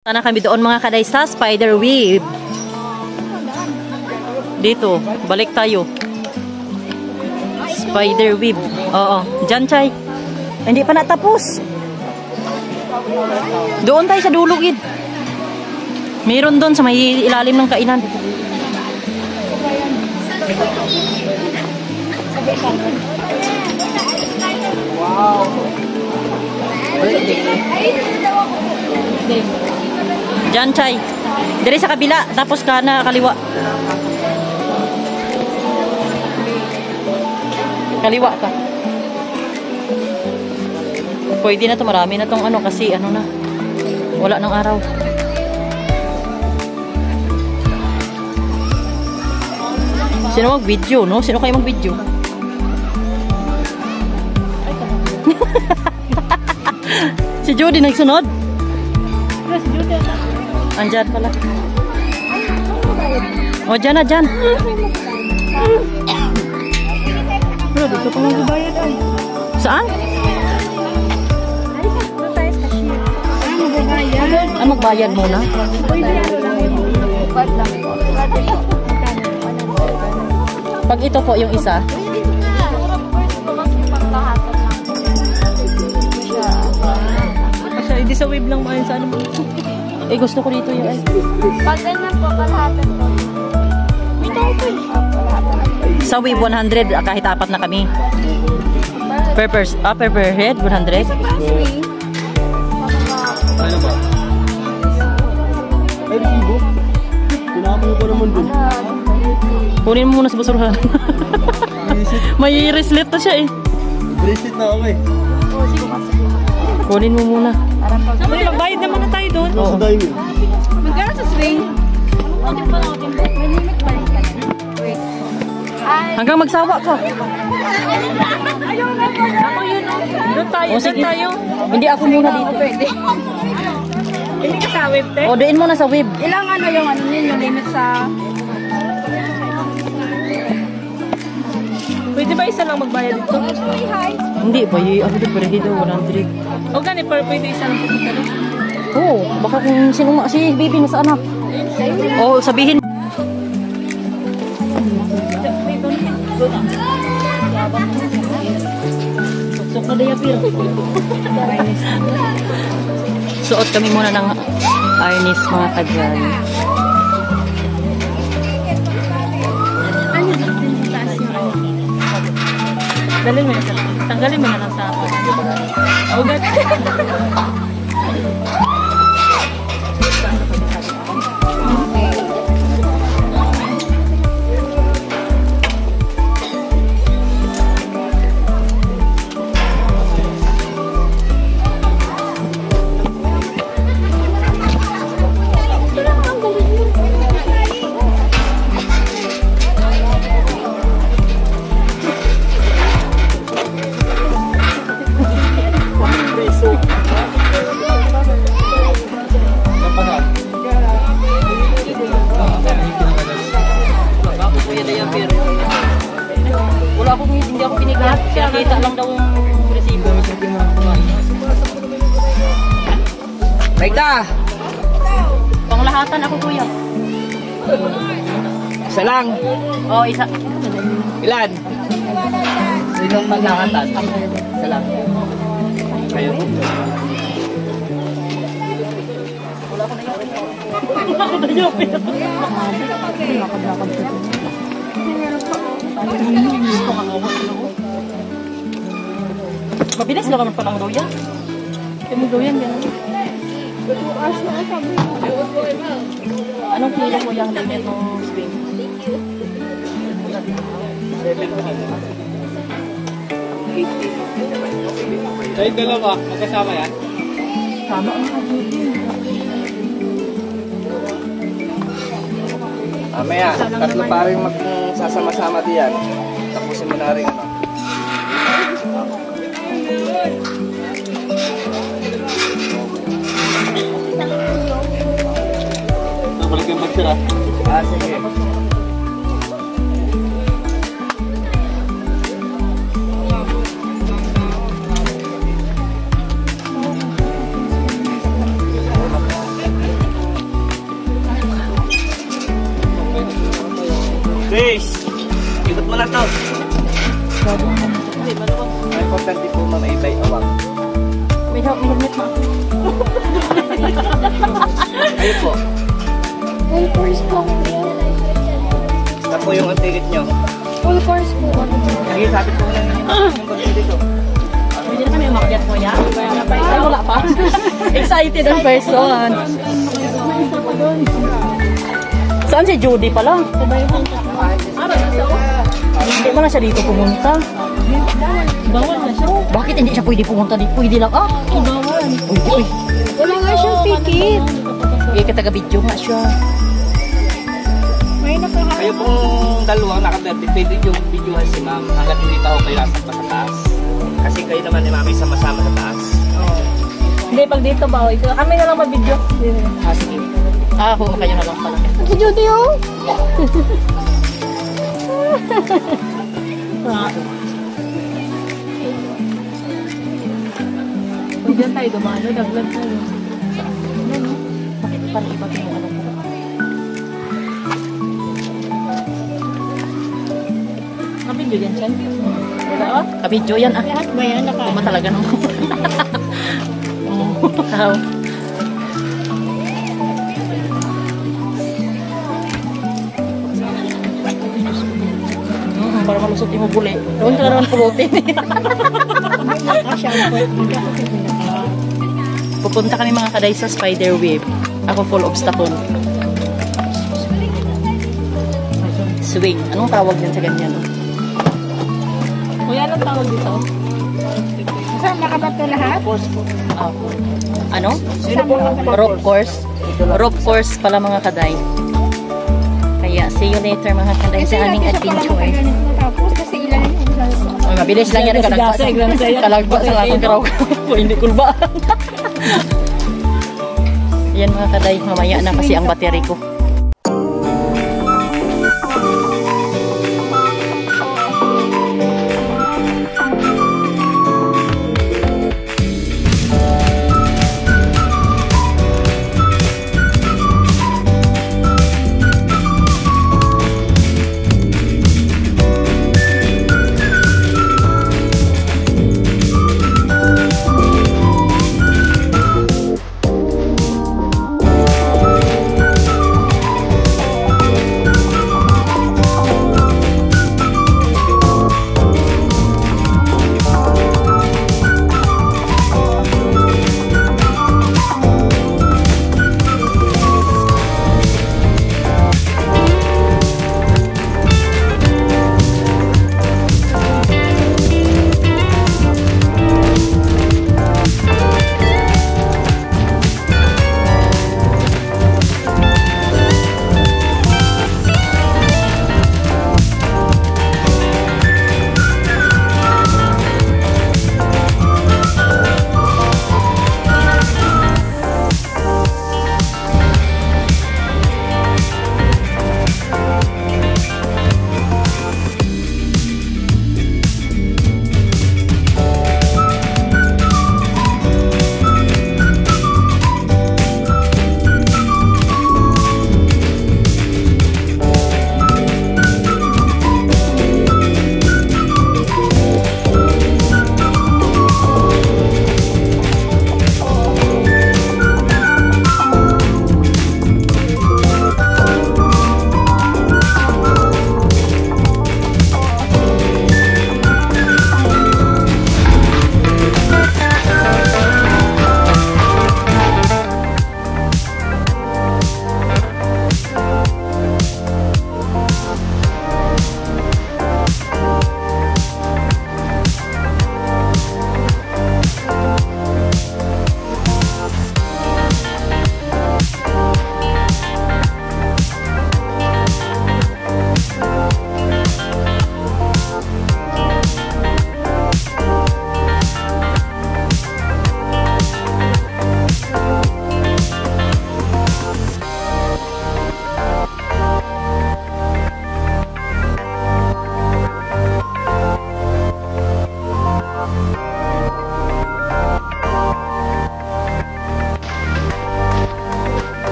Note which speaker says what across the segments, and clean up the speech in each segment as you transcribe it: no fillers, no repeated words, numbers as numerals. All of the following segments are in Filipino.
Speaker 1: Sana kami doon mga kaday sa spider web. Dito, balik tayo. Spider web. Oo, dyan chay. Hindi pa natapos. Doon tayo sa dulugid. Meron doon sa may ilalim ng kainan. Wow. Diyan, Chay. Dire sa kabila, tapos kana kaliwa. Kaliwa ka. Pwede na to, marami na tong ano kasi ano na. Wala ng araw. Sino mag-video, no? Sino kayo mag-video? Si Judy nagsunod? Si Judy. Andyan pala. O, dyan na, dyan. Bro, dito pa lang gubayad ay. Saan? Magbayad muna? Pag ito po yung isa. Hindi sa wave lang maayos sa ano. Eh gusto ko dito yung ay.
Speaker 2: Pag ganyan po, kalahatan po.
Speaker 1: Sa wave 100 kahit apat na kami. Per head 100.
Speaker 3: Ano ba? Ay, resibo. Pinakamu pa naman dun.
Speaker 1: Kunin mo muna sa basurahan. May wristlet na siya eh.
Speaker 3: Bracelet na ako eh.
Speaker 1: Kunin mo muna.
Speaker 2: Magbayad naman na tayo doon.
Speaker 3: Sa diamond.
Speaker 2: Magkano sa swing?
Speaker 1: Hanggang magsawa ka.
Speaker 2: Ayaw na po. Ako yun. Doon tayo.
Speaker 1: O, sige. Hindi ako muna dito.
Speaker 2: Pwede. Hindi ka sa web, te?
Speaker 1: O, doon muna sa web.
Speaker 2: Ilang ano yung ano yun, yung limit sa... Pwede ba isa lang magbayad dito?
Speaker 1: Hindi ba? Ano doon? Pwede daw 100.
Speaker 2: O gani, pwede isa lang pupunta doon?
Speaker 1: Oo. Baka kung sino si baby nasa anak. O, sabihin. Suksok na daya piro. Suot kami muna ng arnis mga kadyan.
Speaker 2: Dalhin mo na sa... Tanggalin mo na lang sa ako. Oh, God.
Speaker 1: Wala akong hindi ako pinigyan. Kaya kita lang daw yung resibo.
Speaker 3: Maika!
Speaker 1: Panglahatan ako kuya.
Speaker 3: Isa lang.
Speaker 1: Oo, isa.
Speaker 3: Ilan? Sinong panglahatan? Isa lang. Kayo?
Speaker 1: Mabilis lang naman palang luya. Kaya mo luyan yan. Anong kilo mo yung limit ng swing?
Speaker 3: Kahit dalawa, magkasama yan?
Speaker 1: Tama ang kabutin.
Speaker 3: Mamaya, tatlo pa rin magsasama-sama diyan. Tapusin mo na rin ano. Balik yung magsira. Sige. Bilis! Ikot mo na to.
Speaker 2: Hindi, maluwag.
Speaker 3: Ang importante po ma'am ay bay awang.
Speaker 2: May helmet ma.
Speaker 3: Ayun po.
Speaker 4: Full course po.
Speaker 3: Ito po yung ticket nyo.
Speaker 4: Full course po.
Speaker 3: Sige, sabi po lang yung pagkakas dito.
Speaker 2: Pwede na kami umakyat mo yan. Ay, wala pa.
Speaker 1: Excited ang person. Saan si Judy pala? Hindi mo na siya dito pumunta.
Speaker 2: Bawal na siya.
Speaker 1: Bakit hindi siya pwede pumunta dito? Pwede lang.
Speaker 2: Bawal.
Speaker 1: Uy.
Speaker 4: Wala nga siyang ticket.
Speaker 1: Hindi ka taga-video nga siya.
Speaker 4: May nakaharap.
Speaker 3: Kayo pong dalawang naka-30, pwede yung videohan si ma'am hanggat hindi pa ako kayo lasap sa taas. Kasi kayo naman ni mami sama-sama sa taas.
Speaker 2: Hindi, pag dito ba? Kami na lang mag-video.
Speaker 1: Sige. Oo, kayo na lang pala.
Speaker 4: Si Judy oh.
Speaker 2: Pag dyan tayo dumano, daglag tayo.
Speaker 1: Bakit parang iba yung ano ko?
Speaker 2: Kapit yun yan, Chan. Wala oh?
Speaker 1: Kabidyo yan ah.
Speaker 4: Lahat ba yan?
Speaker 1: Kuma talaga nung. Wow. Para malusot yung buli. Doon ka naman pulutin. Pupunta kami mga kaday sa spider web. Ako full obstacle. Swing. Anong tawag yan sa ganyan?
Speaker 2: Kuya, anong tawag dito?
Speaker 4: Saan nakabato lahat?
Speaker 1: Ah, ano? Rope course. Rope course pala mga kaday. Kaya see you later mga kaday sa aming adventure.
Speaker 4: Tapos kasi ilan yung
Speaker 1: Ay, mabilis lang yan. Kalagba sa aking karaw. Hindi kulba. Yan mga kaday. Mamaya na kasi ang battery ko.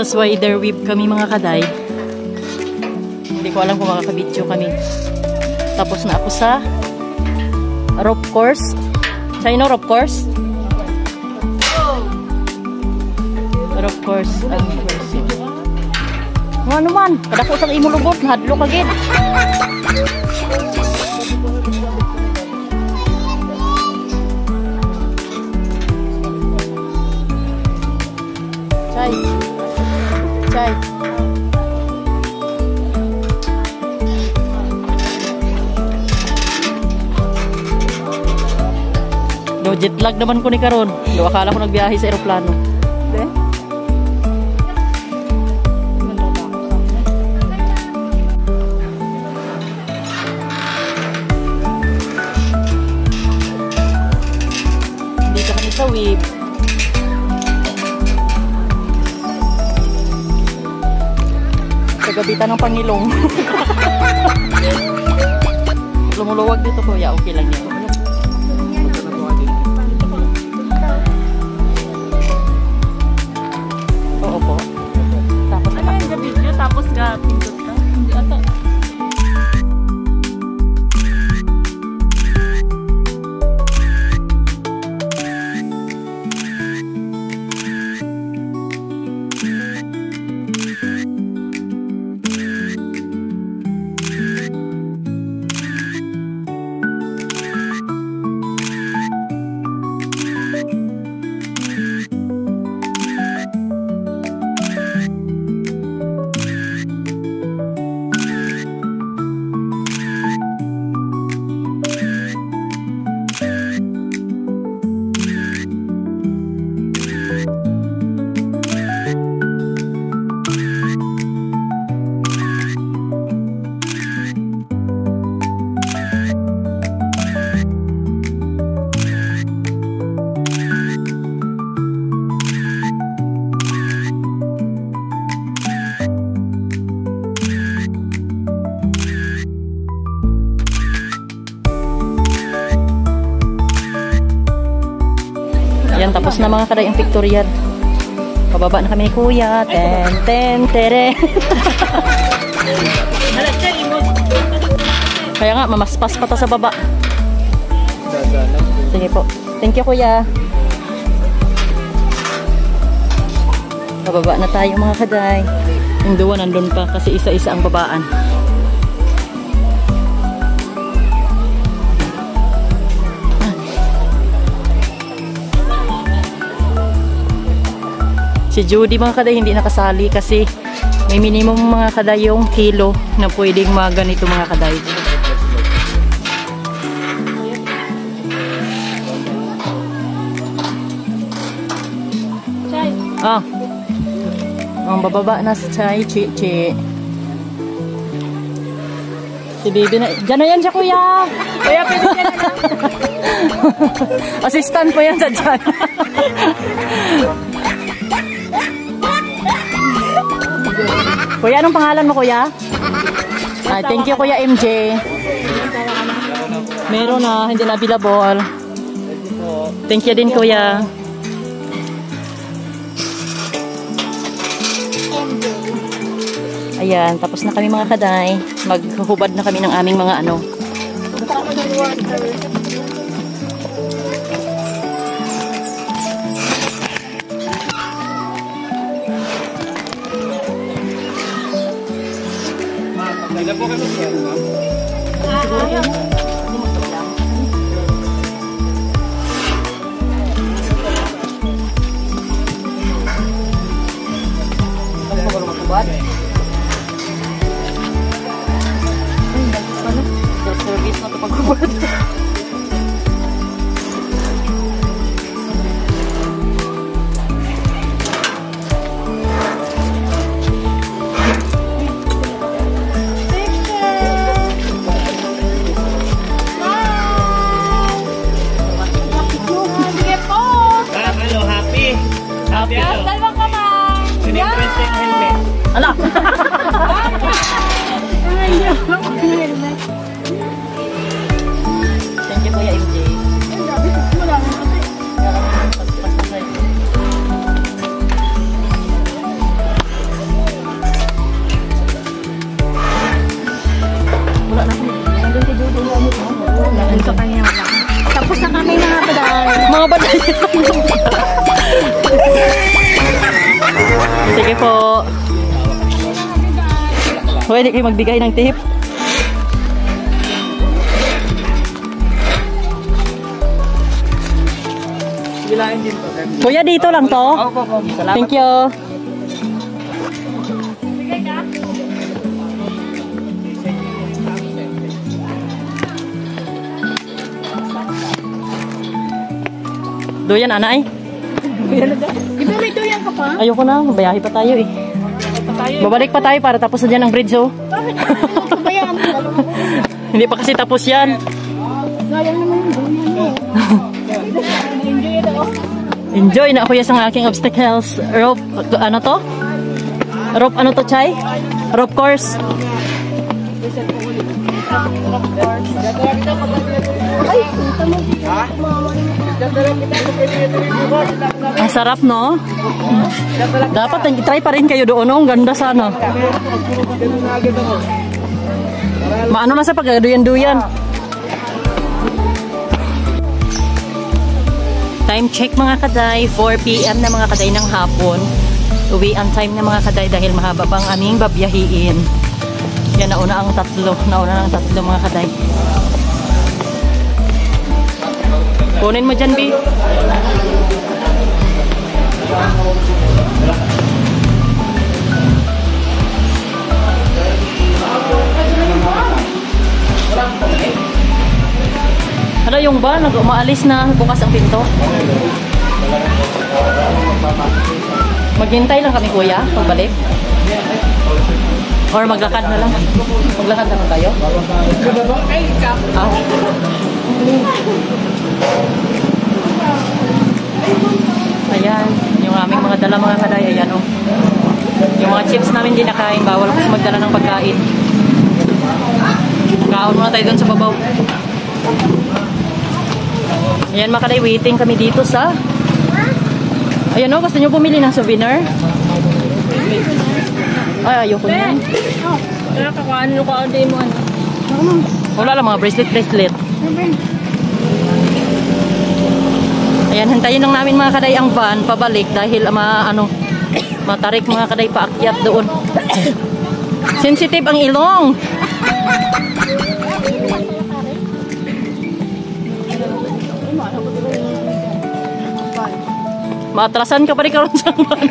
Speaker 1: Sa Spider Web kami mga kaday. Hindi ko alam kung makakabidyo kami. Tapos na ako sa rope course. Sa ino rope course? Rope course. Ano man? Kada ko sang imulubot. Hadlo kagid. Chay. Chay. Do jet lag naman ko ni karon. Do akala ko nagbiyahe sa eroplano. Dito kami sa Web. Kagabitan ng Pangilong. Lumuluwag dito kuya, okay lang yan. Oo po. Tapos
Speaker 2: Ano yung video tapos pindot ka? Hindi ata.
Speaker 1: Yan, tapos na mga kaday ang pictorial. Pababa na kami ni kuya. Ten, ten, tere. Kaya nga, mamaspas pa ta sa baba. Sige po. Thank you kuya. Pababa na tayo mga kaday. Yung duwa nandun pa kasi isa-isa ang babaan. Si Judy mga kaday hindi nakasali kasi may minimum mga kaday yung kilo na pwedeng maganito mga kaday.
Speaker 2: Chay.
Speaker 1: Ang bababa na si Chay, Chi. Si baby na. Diyan na yan siya kuya.
Speaker 2: Kuya, pwede ka na lang.
Speaker 1: Assistant po yan sa dyan. Kuya, anong pangalan mo kuya? Thank you kuya MJ. Meron na, hindi na available. Thank you din kuya. Ayan, tapos na kami mga kaday. Maghubad na kami ng aming mga ano. Service na ito paghubad.
Speaker 3: Happy ano?
Speaker 2: Dalawang kamay.
Speaker 3: Sinimpress yung helmet.
Speaker 1: Ala! Thank you kuya MJ. Sige po. Pwede kayo magbigay ng tip. Kuya, dito lang to? Thank you. Doyan, anay?
Speaker 4: Di ba may tuyan ka pa?
Speaker 1: Ayoko na, mabayahe pa tayo eh. Babalik pa tayo para tapos na dyan ang bridge, oh.
Speaker 4: Bakit? Kabayaan mo.
Speaker 1: Hindi pa kasi tapos yan.
Speaker 4: Sayang naman yung bunyan mo. Enjoy it ako.
Speaker 1: Enjoy na ako yung aking obstacles. Rope, ano to? Rope, ano to, Chay? Rope course.
Speaker 4: Ay, puta mo.
Speaker 1: Ang sarap, no? Dapat try pa rin kayo doon, no? Ang ganda sana. Maano na sa pagduyan-duyan. Time check mga kaday, 4 PM na mga kaday ng hapon. Uwi ang time na mga kaday dahil mahaba pang aming babiyahiin. Yan, nauna ng tatlo mga kaday. Kunin mo dyan, B. Ano yung ba? Umaalis na bukas ang pinto? Maghintay lang kami, kuya, pagbalik? Or maglakad na lang? Maglakad na lang tayo? Ah. Ayan, yung aming mga dala mga kaday, ayan oh. Yung mga chips namin di nakain, bawal kasi magdala ng pagkain. Kaon muna tayo dun sa babaw. Ayan mga kaday, waiting kami dito sa... Ayan oh, gusto nyo bumili ng souvenir? Ay, ayoko na.
Speaker 2: Kaya kakaan ko order mo ano.
Speaker 1: Wala lang mga bracelet. Ayan, hintayin lang namin mga kaday ang van pabalik dahil matarik mga kaday paakyat doon. Sensitive ang ilong. Maatrasan ka pa rin karon sa van.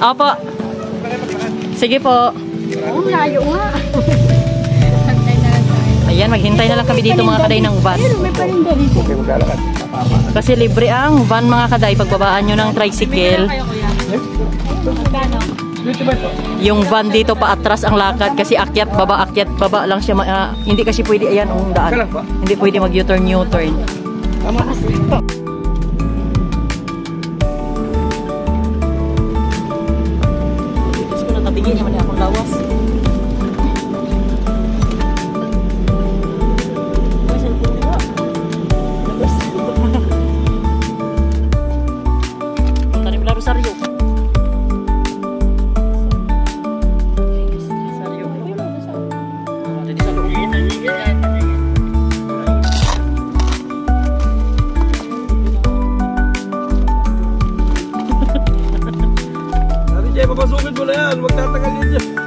Speaker 1: Apa. Sige po.
Speaker 4: Oo, layo nga.
Speaker 1: Ayan, maghintay na lang kami dito mga kaday ng van.
Speaker 4: Pero may parinda dito.
Speaker 1: Kasi libre ang van mga kaday. Pagbabaan nyo ng tricycle.
Speaker 2: Kayo kuya. Magkano?
Speaker 1: Yung van dito paatras ang lakad kasi akyat baba lang siya. Hindi kasi pwede, ayan ang daan. Hindi pwede mag U-turn. Diyos ko, natabigin naman akong lawas. Tanim la Rosario.
Speaker 5: Papasukin mo na yan, magtatagal yun dyan.